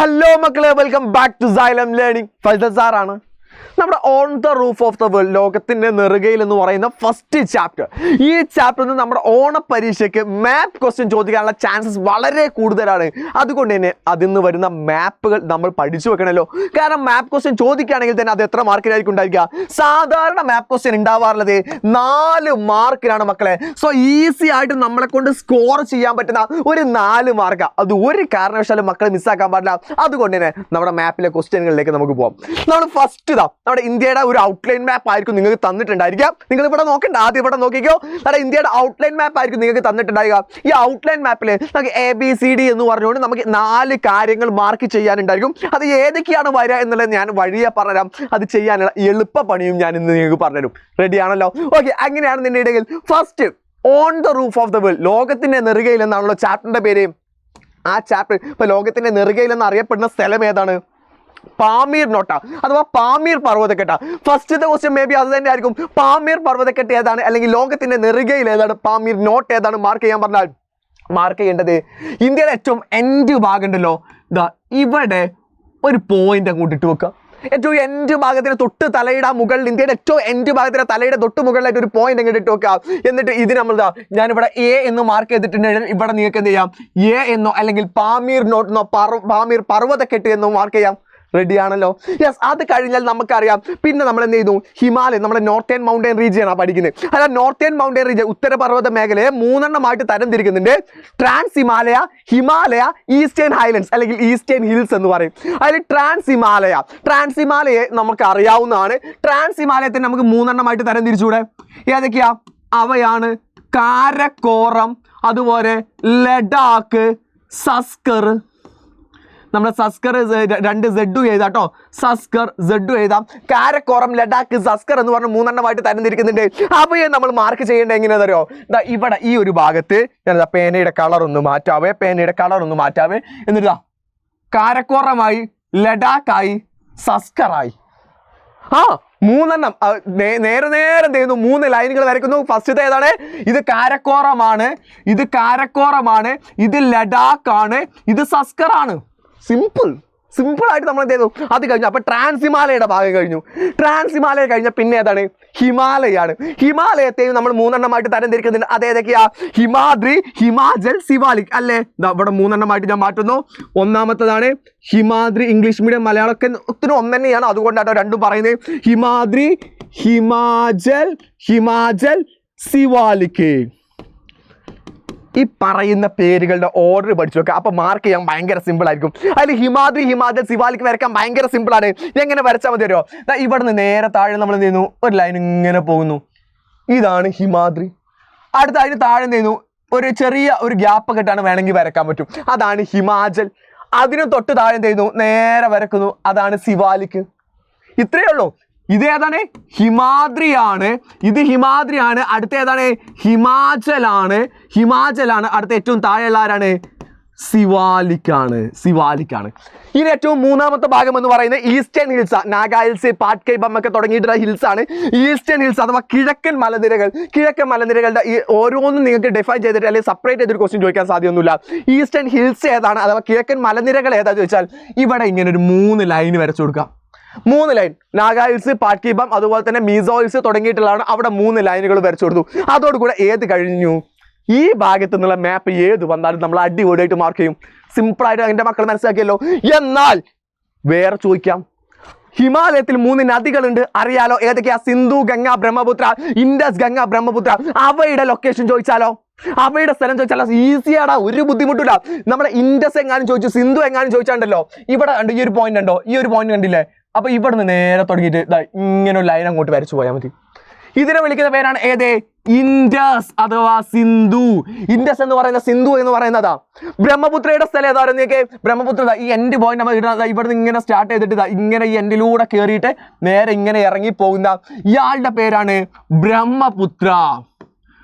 Hello മക്കളെ, welcome back to Xylem learning. Faisal സാറാണ്. നമ്മുടെ on the roof of the world, ലോകത്തിന്റെ നെറുകയിൽ എന്ന് പറയുന്ന ഫസ്റ്റ് ചാപ്റ്റർ. ഈ ചാപ്റ്ററിൽ നിന്ന് നമ്മുടെ ഓണ പരീക്ഷയ്ക്ക് മാപ്പ് ക്വസ്റ്റ്യൻ ചോദിക്കാനുള്ള ചാൻസസ് വളരെ കൂടുതലാണ്. അതുകൊണ്ട് തന്നെ അതിൽ നിന്ന് വരുന്ന മാപ്പുകൾ നമ്മൾ പഠിച്ചു വെക്കണമല്ലോ. കാരണം മാപ്പ് ക്വസ്റ്റ്യൻ ചോദിക്കുകയാണെങ്കിൽ തന്നെ അത് എത്ര മാർക്കിനായിരിക്കും ഉണ്ടായിരിക്കുക? സാധാരണ മാപ്പ് ക്വസ്റ്റ്യൻ ഉണ്ടാവാറുള്ളത് 4 മാർക്കിനാണ് മക്കളെ. സോ ഈസി ആയിട്ട് നമ്മളെ കൊണ്ട് സ്കോർ ചെയ്യാൻ പറ്റുന്ന ഒരു 4 മാർക്ക്. അത് ഒരു കാരണവശാലും മക്കളെ മിസ്സാക്കാൻ പാടില്ല. അതുകൊണ്ട് തന്നെ നമ്മുടെ മാപ്പിലെ ക്വസ്റ്റ്യനുകളിലേക്ക് നമുക്ക് പോകാം. നമ്മൾ ഫസ്റ്റ് നമ്മുടെ ഇന്ത്യയുടെ ഒരു ഔട്ട്ലൈൻ മാപ്പ് ആയിരിക്കും നിങ്ങൾക്ക് തന്നിട്ടുണ്ടായിരിക്കാം. നിങ്ങൾ ഇവിടെ നോക്കണ്ട, ആദ്യം ഇവിടെ നോക്കിക്കോ. നമ്മുടെ ഇന്ത്യയുടെ ഔട്ട്ലൈൻ മാപ്പ് ആയിരിക്കും നിങ്ങൾക്ക് തന്നിട്ടുണ്ടായിരിക. ഈ ഔട്ട്ലൈൻ മാപ്പിൽ നമുക്ക് ABCD എന്ന് പറഞ്ഞുകൊണ്ട് നമുക്ക് 4 കാര്യങ്ങൾ മാർക്ക് ചെയ്യാനുണ്ടായിരിക്കും. അത് ഏതൊക്കെയാണ് വരിക എന്നുള്ളത് ഞാൻ വഴിയെ പറഞ്ഞുതരാം. അത് ചെയ്യാനുള്ള എളുപ്പ പണിയും ഞാൻ ഇന്ന് നിങ്ങൾക്ക് പറഞ്ഞുതരും. റെഡി ആണല്ലോ? ഓക്കെ, അങ്ങനെയാണെന്നുണ്ടെങ്കിൽ first on the roof of the world, ലോകത്തിന്റെ നെറുകയിൽ എന്നാണല്ലോ ചാപ്റ്ററിന്റെ പേര്. ആ ചാപ്റ്റർ ഇപ്പൊ ലോകത്തിന്റെ നെറുകയിൽ എന്ന് അറിയപ്പെടുന്ന സ്ഥലം ഏതാണ്? പാമീർ നോട്ട അഥവാ പാമീർ പർവ്വതക്കെട്ട. ഫസ്റ്റത്തെ ക്വസ്റ്റ്യൻ മേ ബി അത് തന്നെ ആയിരിക്കും. പാമീർ പർവ്വതക്കെട്ട് ഏതാണ്, അല്ലെങ്കിൽ ലോകത്തിന്റെ നെറുകയിൽ ഏതാണ്? പാമീർ നോട്ട് ഏതാണ്? മാർക്ക് ചെയ്യാൻ പറഞ്ഞാൽ മാർക്ക് ചെയ്യേണ്ടത് ഇന്ത്യയുടെ ഏറ്റവും എൻഡ് ഭാഗം ഉണ്ടല്ലോ, ഇതാ ഇവിടെ ഒരു പോയിന്റ് അങ്ങോട്ട് ഇട്ട് വെക്കുക. ഏറ്റവും എൻഡ് ഭാഗത്തിന് തൊട്ട് തലയുടെ മുകളിൽ, ഇന്ത്യയുടെ ഏറ്റവും എൻഡ് ഭാഗത്തിന്റെ തലയുടെ തൊട്ട് മുകളിലായിട്ട് ഒരു പോയിന്റ് അങ്ങോട്ട് ഇട്ട് വെക്കുക. എന്നിട്ട് ഇത് നമ്മൾ ഞാനിവിടെ A എന്ന് മാർക്ക് ചെയ്തിട്ടുണ്ടെങ്കിൽ ഇവിടെ നിങ്ങൾക്ക് എന്ത് ചെയ്യാം? A എന്നോ അല്ലെങ്കിൽ പാമീർ നോട്ട് എന്നോ പാമീർ പർവ്വതക്കെട്ട് എന്നോ മാർക്ക് ചെയ്യാം. റെഡി ആണല്ലോ? യെസ്. അത് കഴിഞ്ഞാൽ നമുക്കറിയാം പിന്നെ നമ്മൾ എന്ത് ചെയ്യുന്നു? ഹിമാലയം, നമ്മുടെ നോർത്തേൺ മൗണ്ടൻ റീജിയൻ ആണ് പഠിക്കുന്നത്. അല്ല, നോർത്തേൺ മൗണ്ടൻ റീജിയൻ ഉത്തരപർവ്വത മേഖലയെ 3 എണ്ണമായിട്ട് തരംതിരിക്കുന്നുണ്ട്. Trans Himalaya, Himalaya, eastern highlands അല്ലെങ്കിൽ ഈസ്റ്റേൺ ഹിൽസ് എന്ന് പറയും. അതിൽ ട്രാൻസ് ഹിമാലയെ നമുക്ക് അറിയാവുന്നതാണ്. ട്രാൻസ് ഹിമാലയത്തിന് നമുക്ക് 3 എണ്ണമായിട്ട് തരംതിരിച്ചൂടെ? ഏതൊക്കെയാ? അവയാണ് കാരക്കോറം, അതുപോലെ ലഡാക്ക്, സസ്കർ. നമ്മുടെ സസ്കർ 2 Z എഴുതാട്ടോ. സസ്കർ Z എഴുതാം. കാരക്കോറം, ലഡാക്ക്, സസ്കർ എന്ന് പറഞ്ഞ 3 എണ്ണമായിട്ട് തരംതിരിക്കുന്നുണ്ട്. അവയെ നമ്മൾ മാർക്ക് ചെയ്യേണ്ടത് എങ്ങനെയാണെന്ന് അറിയോ? ഇവിടെ ഈ ഒരു ഭാഗത്ത് ഞാൻ പേനയുടെ കളർ ഒന്ന് മാറ്റാവേ. എന്നിട്ടാ കാരക്കോറമായി, ലഡാക്കായി, സസ്കറായി. 3 എണ്ണം നേരെ എന്ത് ചെയ്യുന്നു? 3 ലൈനുകൾ വരയ്ക്കുന്നു. ഫസ്റ്റത്തെ ഏതാണ്? ഇത് കാരക്കോറമാണ്, ഇത് ലഡാക്കാണ്, ഇത് സസ്കറാണ്. സിമ്പിൾ ആയിട്ട് നമ്മൾ എന്ത് ചെയ്തു? അത് കഴിഞ്ഞു. അപ്പൊ ട്രാൻസ് ഹിമാലയയുടെ ഭാഗം കഴിഞ്ഞു. ട്രാൻസ് ഹിമാലയ കഴിഞ്ഞ പിന്നെ ഏതാണ്? ഹിമാലയാണ്. ഹിമാലയത്തെയും നമ്മൾ 3 എണ്ണമായിട്ട് തരംതിരിക്കുന്നുണ്ട്. അതേതൊക്കെയാ? ഹിമാദ്രി, ഹിമാചൽ, സിവാലിക് അല്ലേ? ഇവിടെ 3 എണ്ണമായിട്ട് ഞാൻ മാറ്റുന്നു. ഒന്നാമത്തതാണ് ഹിമാദ്രി. ഇംഗ്ലീഷ് മീഡിയം മലയാളമൊക്കെ ഒത്തിരി ഒന്ന് തന്നെയാണ്, അതുകൊണ്ടാട്ടോ രണ്ടും പറയുന്നത്. ഹിമാദ്രി, ഹിമാചൽ, സിവാലിക്. ഈ പറയുന്ന പേരുകളുടെ ഓർഡർ പഠിച്ചു വെക്കുക. അപ്പൊ മാർക്ക് ചെയ്യാൻ ഭയങ്കര സിമ്പിൾ ആയിരിക്കും. അതിൽ ഹിമാദ്രി, ഹിമാചൽ, സിവാലിക് വരയ്ക്കാൻ ഭയങ്കര സിമ്പിൾ ആണ്. എങ്ങനെ വരച്ചാൽ മതി അറിയോ? ഇവിടെ നിന്ന് നേരെ താഴെ നമ്മൾ എന്ത് ചെയ്യുന്നു? ഒരു ലൈൻ ഇങ്ങനെ പോകുന്നു. ഇതാണ് ഹിമാദ്രി. അടുത്ത അതിന് താഴെ എന്ത് ചെയ്യുന്നു? ഒരു ചെറിയ ഒരു ഗ്യാപ്പ് കെട്ടാണ് വേണമെങ്കിൽ വരയ്ക്കാൻ പറ്റും. അതാണ് ഹിമാചൽ. അതിന് തൊട്ട് താഴെ എന്ത് ചെയ്യുന്നു? നേരെ വരക്കുന്നു. അതാണ് സിവാലിക്. ഇത്രയേ ഉള്ളൂ. ഇത് ഏതാണ്? ഹിമാദ്രിയാണ്. ഇത് ഹിമാദ്രിയാണ്. അടുത്ത ഏതാണ്? ഹിമാചലാണ്. അടുത്ത ഏറ്റവും താഴെയുള്ള ആരാണ്? സിവാലിക്കാണ്. ഇനി ഏറ്റവും 3ാമത്തെ ഭാഗം എന്ന് പറയുന്നത് ഈസ്റ്റേൺ ഹിൽസ്. നാഗ ഹിൽസ്, പാട്കൈ ബം ഒക്കെ തുടങ്ങിയിട്ടുള്ള ഹിൽസ് ആണ് ഈസ്റ്റേൺ ഹിൽസ് അഥവാ കിഴക്കൻ മലനിരകളുടെ ഈ ഓരോന്നും നിങ്ങൾക്ക് ഡിഫൈൻ ചെയ്തിട്ട് അല്ലെങ്കിൽ സെപ്പറേറ്റ് ചെയ്തൊരു ക്വസ്റ്റ്യൻ ചോദിക്കാൻ സാധ്യമൊന്നുമില്ല. ഈസ്റ്റേൺ ഹിൽസ് ഏതാണ് അഥവാ കിഴക്കൻ മലനിരകൾ ഏതാണെന്ന് ചോദിച്ചാൽ ഇവിടെ ഇങ്ങനെ ഒരു 3 ലൈൻ വരച്ചു കൊടുക്കാം. 3 ലൈൻ. നാഗ ഹിൽസ്, പാട്കൈ ബം, അതുപോലെ തന്നെ മീസോ ഹിൽസ് തുടങ്ങിയിട്ടുള്ളതാണ്. അവിടെ 3 ലൈനുകൾ വരച്ചു കൊടുത്തു. അതോടുകൂടെ ഏത് കഴിഞ്ഞു? ഈ ഭാഗത്തു നിന്നുള്ള മാപ്പ് ഏത് വന്നാലും നമ്മൾ അടിപൊളിയായിട്ട് മാർക്ക് ചെയ്യും. സിമ്പിളായിട്ട് എൻ്റെ മക്കൾ മനസ്സിലാക്കിയല്ലോ. എന്നാൽ വേറെ ചോദിക്കാം. ഹിമാലയത്തിൽ 3 നദികളുണ്ട്, അറിയാലോ? ഏതൊക്കെയാ? സിന്ധു, ഗംഗ, ബ്രഹ്മപുത്ര. ഇൻഡസ്, ഗംഗ, ബ്രഹ്മപുത്ര. അവയുടെ ലൊക്കേഷൻ ചോദിച്ചാലോ? അവയുടെ സ്ഥലം ചോദിച്ചാലോ? ഈസിയാടാ, ഒരു ബുദ്ധിമുട്ടില്ല. നമ്മുടെ ഇൻഡസ് എങ്ങാനും ചോദിച്ചു, സിന്ധു എങ്ങാനും ചോദിച്ചാണ്ടല്ലോ, ഇവിടെ കണ്ടു ഈ ഒരു പോയിന്റ് ഉണ്ടോ? ഈ ഒരു പോയിന്റ് കണ്ടില്ലേ? അപ്പൊ ഇവിടെ നിന്ന് നേരെ തുടങ്ങിയിട്ട് ഇങ്ങനെ ഒരു ലൈൻ അങ്ങോട്ട് വരച്ചു പോയാൽ മതി. ഇതിനെ വിളിക്കുന്ന പേരാണ് ഏത്? ഇൻഡസ് അഥവാ സിന്ധു. ഇൻഡസ് എന്ന് പറയുന്ന, സിന്ധു എന്ന് പറയുന്നതാ. ബ്രഹ്മപുത്രയുടെ സ്ഥലം ഏതായിരുന്നു? ബ്രഹ്മപുത്ര ഈ എൻഡ് പോയിന്റ് ഇവിടെ നിന്ന് ഇങ്ങനെ സ്റ്റാർട്ട് ചെയ്തിട്ട് ഇങ്ങനെ ഈ എൻഡിലൂടെ കയറിയിട്ട് നേരെ ഇങ്ങനെ ഇറങ്ങി പോകുന്ന ഇയാളുടെ പേരാണ് ബ്രഹ്മപുത്ര.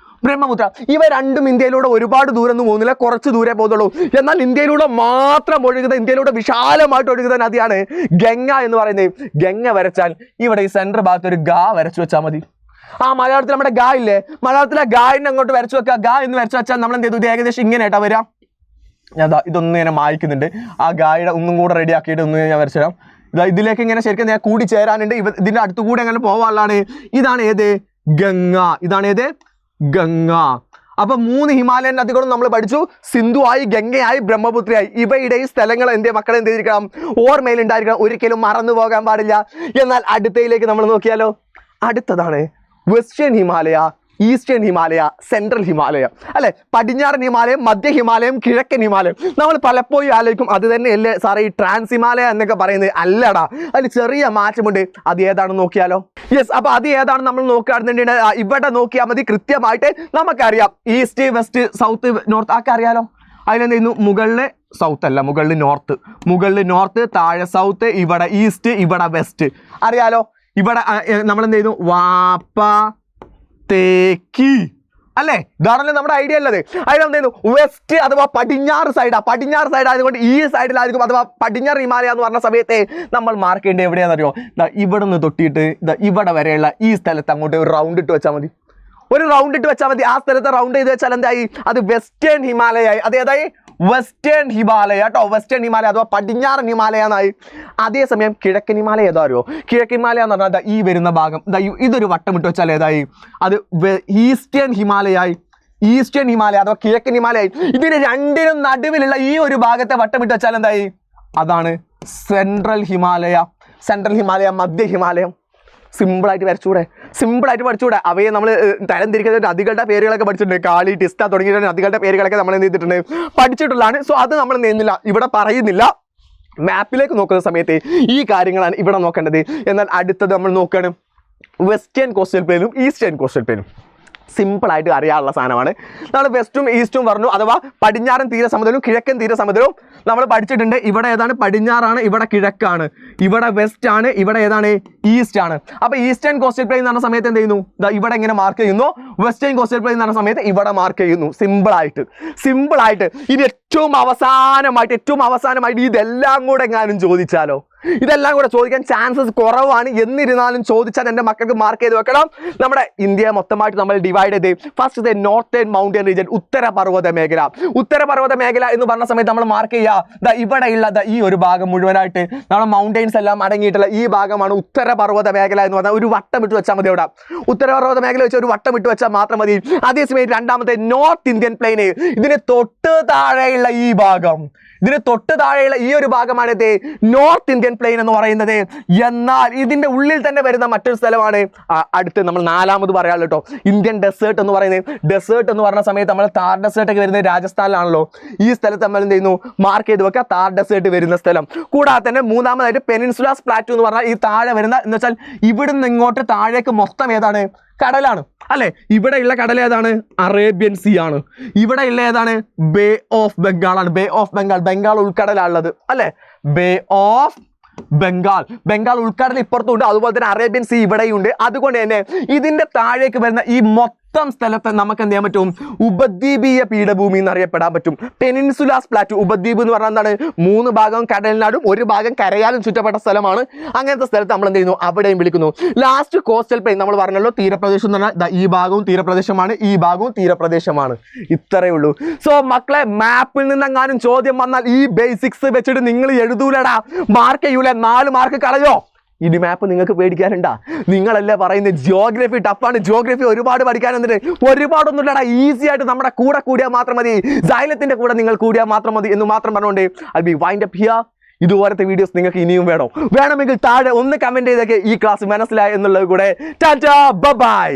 ഇവ രണ്ടും ഇന്ത്യയിലൂടെ ഒരുപാട് ദൂരം ഒന്നും പോകുന്നില്ല, കുറച്ച് ദൂരെ പോകുന്നുള്ളൂ. എന്നാൽ ഇന്ത്യയിലൂടെ മാത്രം ഒഴുകുന്ന, ഇന്ത്യയിലൂടെ വിശാലമായിട്ട് ഒഴുകുന്ന നദിയാണ് ഗംഗ എന്ന് പറയുന്നത്. ഗംഗ വരച്ചാൽ ഇവിടെ ഈ സെൻട്രൽ ഭാഗത്ത് ഒരു ഗ വരച്ചു വെച്ചാൽ മതി. മലയാളത്തിൽ നമ്മുടെ ഗ ഇല്ലേ? മലയാളത്തിലെ ഗായിനെ അങ്ങോട്ട് വരച്ചു വെക്കുക. ഗ എന്ന് വരച്ചു വെച്ചാൽ നമ്മൾ എന്ത് ചെയ്തു? ഇത് ഏകദേശം ഇങ്ങനെ ആയിട്ടാ വരാം. ഞാൻ ഇതൊന്നും ഇങ്ങനെ മായ്ക്കുന്നുണ്ട്. ആ ഗായിയുടെ ഒന്നും കൂടെ റെഡി ആക്കിയിട്ട് ഒന്ന് ഞാൻ വരച്ചു തരാം. ഇതിലേക്ക് ഇങ്ങനെ ശരിക്കും ഞാൻ കൂടി ചേരാനുണ്ട്. ഇതിന്റെ അടുത്തു കൂടെ അങ്ങനെ പോകാനുള്ളതാണ്. ഇതാണ് ഏത്? ഗംഗ. ഇതാണ് ഏത്? ഗംഗ. അപ്പൊ 3 ഹിമാലയൻ നദികളും നമ്മൾ പഠിച്ചു. സിന്ധുവായി, ഗംഗയായി, ബ്രഹ്മപുത്രയായി. ഇവയുടെ ഈ സ്ഥലങ്ങൾ മക്കളെ എന്ത് ചെയ്തിരിക്കണം? ഓർമ്മയിൽ ഉണ്ടായിരിക്കണം. ഒരിക്കലും മറന്നു പോകാൻ പാടില്ല. എന്നാൽ അടുത്തയിലേക്ക് നമ്മൾ നോക്കിയാലോ. അടുത്തതാണ് western Himalaya, eastern Himalaya, central Himalaya, അല്ലെ? പടിഞ്ഞാറൻ ഹിമാലയം, മധ്യ ഹിമാലയം, കിഴക്കൻ ഹിമാലയം. നമ്മൾ പലപ്പോഴും ആലോചിക്കും അത് തന്നെയല്ലേ സാറേ ഈ ട്രാൻസ് ഹിമാലയ എന്നൊക്കെ പറയുന്നത്? അല്ലടാ, അതിൽ ചെറിയ മാറ്റമുണ്ട്. അത് ഏതാണെന്ന് നോക്കിയാലോ. യെസ്, അപ്പൊ അത് ഏതാണ് നമ്മൾ നോക്കുകയാണെന്നുണ്ടെങ്കിൽ ഇവിടെ നോക്കിയാൽ മതി. കൃത്യമായിട്ട് നമുക്കറിയാം ഈസ്റ്റ്, വെസ്റ്റ്, സൗത്ത്, നോർത്ത് ഒക്കെ അറിയാലോ. അതിലെന്തായിരുന്നു? മുകളിൽ സൗത്ത് അല്ല, മുകളിൽ നോർത്ത്. മുകളിൽ നോർത്ത്, താഴെ സൗത്ത്, ഇവിടെ ഈസ്റ്റ്, ഇവിടെ വെസ്റ്റ്. അറിയാലോ. ഇവിടെ നമ്മൾ എന്ത് ചെയ്യുന്നു? വാപ്പ തേക്ക്, അല്ലേ? ഇതാണല്ലോ നമ്മുടെ ഐഡിയ ഉള്ളത്. അതിലെന്തായിരുന്നു? വെസ്റ്റ് അഥവാ പടിഞ്ഞാറ് സൈഡാ. പടിഞ്ഞാറ് സൈഡ് ആയതുകൊണ്ട് ഈ സൈഡിലായിരിക്കും അഥവാ പടിഞ്ഞാറ് ഹിമാലയ എന്ന് പറഞ്ഞ സമയത്തെ നമ്മൾ മാർക്ക് ചെയ്യേണ്ടത് എവിടെയാണെന്നറിയോ? ഇവിടെ നിന്ന് തൊട്ടിയിട്ട് ഇവിടെ വരെയുള്ള ഈ സ്ഥലത്ത് അങ്ങോട്ട് ഒരു റൗണ്ട് ഇട്ട് വെച്ചാൽ മതി. ഒരു റൗണ്ട് ഇട്ട് വെച്ചാൽ മതി. ആ സ്ഥലത്ത് റൗണ്ട് ചെയ്ത് വെച്ചാൽ എന്തായി? അത് വെസ്റ്റേൺ ഹിമാലയായി. അതേതായി? വെസ്റ്റേൺ ഹിമാലയ കേട്ടോ. വെസ്റ്റേൺ ഹിമാലയ അഥവാ പടിഞ്ഞാറൻ ഹിമാലയ എന്നായി. അതേസമയം കിഴക്കൻ ഹിമാലയ ഏതാ അറിയോ? കിഴക്കൻ ഹിമാലയ എന്ന് പറഞ്ഞാൽ ഈ വരുന്ന ഭാഗം ഇതൊരു വട്ടം ഇട്ട് വെച്ചാൽ ഏതായി? അത് ഈസ്റ്റേൺ ഹിമാലയായി. ഈസ്റ്റേൺ ഹിമാലയ അഥവാ കിഴക്കൻ ഹിമാലയായി. ഇതിന് രണ്ടിനും നടുവിലുള്ള ഈ ഒരു ഭാഗത്തെ വട്ടം ഇട്ട് വെച്ചാൽ എന്തായി? അതാണ് സെൻട്രൽ ഹിമാലയ. സെൻട്രൽ ഹിമാലയ, മധ്യ ഹിമാലയം. സിമ്പിളായിട്ട് വരച്ചുകൂടെ? സിമ്പിളായിട്ട് പഠിച്ചുകൂടെ? അവയെ നമ്മൾ തരംതിരിക്കുന്ന നദികളുടെ പേരുകളൊക്കെ പഠിച്ചിട്ടുണ്ട്. കാളി, ടിസ്റ്റ തുടങ്ങിയ നദികളുടെ പേരുകളൊക്കെ നമ്മൾ എന്ത് ചെയ്തിട്ടുണ്ട്? പഠിച്ചിട്ടുള്ളതാണ്. സോ അത് നമ്മൾ എന്ത് ഇവിടെ പറയുന്നില്ല. മാപ്പിലേക്ക് നോക്കുന്ന സമയത്ത് ഈ കാര്യങ്ങളാണ് ഇവിടെ നോക്കേണ്ടത്. എന്നാൽ അടുത്തത് നമ്മൾ നോക്കുകയാണ് വെസ്റ്റേൺ കോസ്റ്റൽ പ്ലെയിനും ഈസ്റ്റേൺ കോസ്റ്റൽ പ്ലെയിനും. സിമ്പിളായിട്ട് അറിയാനുള്ള സാധനമാണ്. നമ്മൾ വെസ്റ്റും ഈസ്റ്റും പറഞ്ഞു, അഥവാ പടിഞ്ഞാറൻ തീരസമുദ്രവും കിഴക്കൻ തീരസമുദ്രവും നമ്മൾ പഠിച്ചിട്ടുണ്ട്. ഇവിടെ ഏതാണ്? പടിഞ്ഞാറാണ്, ഇവിടെ കിഴക്കാണ്, ഇവിടെ വെസ്റ്റ് ആണ്, ഇവിടെ ഏതാണ്? ഈസ്റ്റ് ആണ്. അപ്പൊ ഈസ്റ്റേൺ കോസ്റ്റൽ പ്ലെയിൻ എന്ന് പറഞ്ഞ സമയത്ത് എന്ത് ചെയ്യുന്നു? ഇവിടെ ഇങ്ങനെ മാർക്ക് ചെയ്യുന്നു. വെസ്റ്റേൺ കോസ്റ്റൽ പ്ലെയിൻ എന്ന് പറഞ്ഞ സമയത്ത് ഇവിടെ മാർക്ക് ചെയ്യുന്നു. സിമ്പിളായിട്ട്. ഇത് ഏറ്റവും അവസാനമായിട്ട് ഇതെല്ലാം കൂടെ എങ്ങാനും ചോദിച്ചാലോ? ഇതെല്ലാം കൂടെ ചോദിക്കാൻ ചാൻസസ് കുറവാണ്. എന്നിരുന്നാലും ചോദിച്ചാൽ എൻ്റെ മക്കൾക്ക് മാർക്ക് ചെയ്ത് വെക്കണം. നമ്മുടെ ഇന്ത്യ മൊത്തമായിട്ട് നമ്മൾ ഡിവൈഡ് ചെയ്ത് ഫസ്റ്റ് നോർത്തേൺ മൗണ്ടൻ റീജിയൻ, ഉത്തരപർവ്വത മേഖല എന്ന് പറഞ്ഞ സമയത്ത് നമ്മൾ മാർക്ക് ചെയ്യുക ഇവിടെയുള്ള ഈ ഒരു ഭാഗം മുഴുവനായിട്ട് നമ്മൾ മൗണ്ടെയിൻസ് എല്ലാം അടങ്ങിയിട്ടുള്ള ഈ ഭാഗമാണ് ഉത്തരപർവ്വത മേഖല എന്ന് പറഞ്ഞാൽ. ഒരു വട്ടം ഇട്ട് വെച്ചാൽ മതി. അവിടെ ഉത്തരപർവ്വത മേഖല വെച്ച് ഒരു വട്ടം ഇട്ട് വെച്ചാൽ മാത്രം മതി. അതേസമയം രണ്ടാമത്തെ നോർത്ത് ഇന്ത്യൻ പ്ലെയിന്, ഇതിന് തൊട്ട് താഴെയുള്ള ഈ ഭാഗം, ഈ ഒരു ഭാഗമാണ് നോർത്ത് ഇന്ത്യൻ പ്ലെയിൻ എന്ന് പറയുന്നത്. എന്നാൽ ഇതിന്റെ ഉള്ളിൽ തന്നെ വരുന്ന മറ്റൊരു സ്ഥലമാണ് അടുത്ത് നമ്മൾ 4ാമത് പറയാനുള്ളത് കേട്ടോ. ഇന്ത്യൻ ഡെസേർട്ട് എന്ന് പറയുന്നത്. ഡെസേർട്ട് എന്ന് പറഞ്ഞ സമയത്ത് നമ്മൾ താർ ഡെസേർട്ട് ഒക്കെ വരുന്നത് രാജസ്ഥാനിലാണല്ലോ. ഈ സ്ഥലത്ത് നമ്മൾ എന്ത് ചെയ്യുന്നു? മാർക്ക് ചെയ്ത് വെക്കുക താർ ഡെസേർട്ട് വരുന്ന സ്ഥലം. കൂടാതെ തന്നെ 3ാമതായിട്ട് പെനിൻസുലാസ് പ്ലാറ്റു എന്ന് പറഞ്ഞാൽ ഈ താഴെ വരുന്ന എന്ന് വെച്ചാൽ ഇവിടുന്ന് ഇങ്ങോട്ട് താഴേക്ക് മൊത്തം ഏതാണ്? കടലാണ്, അല്ലെ? ഇവിടെയുള്ള കടൽ ഏതാണ്? അറേബ്യൻ സീ ആണ്. ഇവിടെയുള്ള ഏതാണ്? ബേ ഓഫ് ബംഗാൾ ആണ്. ബേ ഓഫ് ബംഗാൾ ഉൾക്കടലാണുള്ളത്, അല്ലെ? ബേ ഓഫ് ബംഗാൾ ഉൾക്കടൽ ഇപ്പുറത്തുണ്ട്. അതുപോലെ തന്നെ അറേബ്യൻ സീ ഇവിടെയുണ്ട്. അതുകൊണ്ട് തന്നെ ഇതിന്റെ താഴേക്ക് വരുന്ന ഈ മൊത്തം സ്ഥലത്ത് നമുക്ക് എന്ത് ചെയ്യാൻ പറ്റും? ഉപദ്വീപീയ പീഠഭൂമി എന്നറിയപ്പെടാൻ പറ്റും. പെനിൻസുലാസ് പ്ലാറ്റു. ഉപദ്വീപ് എന്ന് പറഞ്ഞാൽ എന്താണ്? 3 ഭാഗം കടലിനാടും 1 ഭാഗം കരയാലും ചുറ്റപ്പെട്ട സ്ഥലമാണ്. അങ്ങനത്തെ സ്ഥലത്ത് നമ്മൾ എന്ത് ചെയ്യുന്നു? അവിടെയും വിളിക്കുന്നു. ലാസ്റ്റ് കോസ്റ്റൽ പ്ലെയിൻ നമ്മൾ പറഞ്ഞല്ലോ. തീരപ്രദേശം എന്ന് പറഞ്ഞാൽ ഈ ഭാഗവും തീരപ്രദേശമാണ്, ഈ ഭാഗവും തീരപ്രദേശമാണ്. ഇത്രയേ ഉള്ളൂ. സോ മക്കളെ, മാപ്പിൽ നിന്നെങ്ങാനും ചോദ്യം വന്നാൽ ഈ ബേസിക്സ് വെച്ചിട്ട് നിങ്ങൾ എഴുതൂലടാ, മാർക്ക് ചെയ്യൂല, 4 മാർക്ക് കളയോ? ഇനി മാപ്പ് നിങ്ങൾക്ക് പേടിക്കാനുണ്ടാ? നിങ്ങളല്ലേ പറയുന്നത് ജിയോഗ്രഫി ടഫാണ്, ജിയോഗ്രഫി ഒരുപാട് പഠിക്കാൻ വന്നിട്ട് ഒരുപാടൊന്നുമില്ലടാ. ഈസി ആയിട്ട് നമ്മുടെ കൂടെ കൂടിയാൽ മാത്രം മതി, സൈലത്തിന്റെ കൂടെ നിങ്ങൾ കൂടിയാൽ മാത്രം മതി എന്ന് മാത്രം പറഞ്ഞുകൊണ്ട് I B wind up here. ഇതുപോലത്തെ വീഡിയോസ് നിങ്ങൾക്ക് ഇനിയും വേണമെങ്കിൽ താഴെ ഒന്ന് കമന്റ് ചെയ്തൊക്കെ ഈ ക്ലാസ് മനസ്സിലായി എന്നുള്ളത് കൂടെ. ടാറ്റാ, ബൈ.